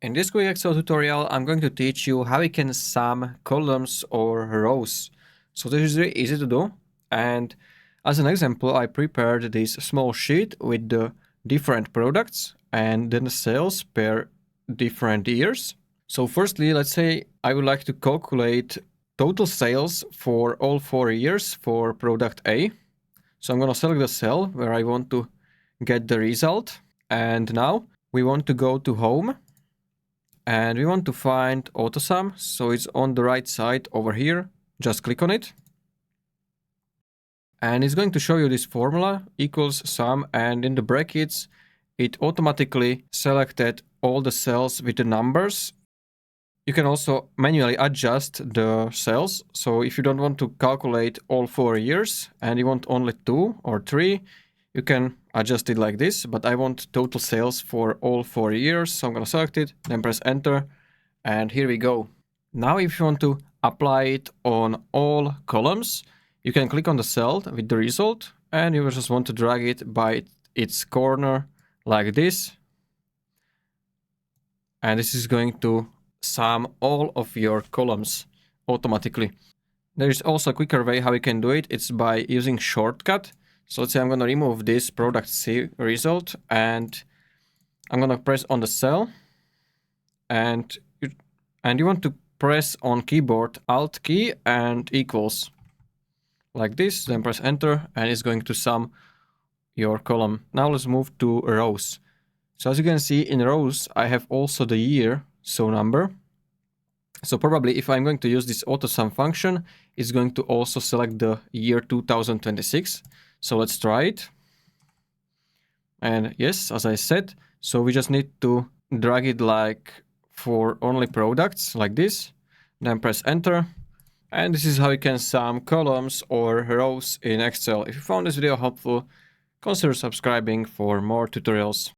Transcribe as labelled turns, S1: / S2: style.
S1: In this quick Excel tutorial, I'm going to teach you how you can sum columns or rows. So this is really easy to do. And as an example, I prepared this small sheet with the different products and then the sales per different years. So firstly, let's say I would like to calculate total sales for all 4 years for product A. So I'm going to select the cell where I want to get the result. And now we want to go to home. And we want to find AutoSum, so it's on the right side over here. Just click on it. And it's going to show you this formula, equals sum, and in the brackets, it automatically selected all the cells with the numbers. You can also manually adjust the cells. So if you don't want to calculate all 4 years and you want only 2 or 3, you can adjust it like this, but I want total sales for all 4 years. So I'm going to select it, then press enter, and here we go. Now, if you want to apply it on all columns, you can click on the cell with the result, and you just want to drag it by its corner like this. And this is going to sum all of your columns automatically. There is also a quicker way how you can do it. It's by using shortcut. So let's say I'm going to remove this product C result and I'm going to press on the cell and you want to press on keyboard Alt key and equals like this, then press enter and it's going to sum your column. Now let's move to rows. So as you can see in rows, I have also the year, so number. So probably if I'm going to use this AutoSum function, it's going to also select the year 2026. So let's try it. And yes, as I said, so we just need to drag it like for only products like this, then press enter. And this is how you can sum columns or rows in Excel. If you found this video helpful, consider subscribing for more tutorials.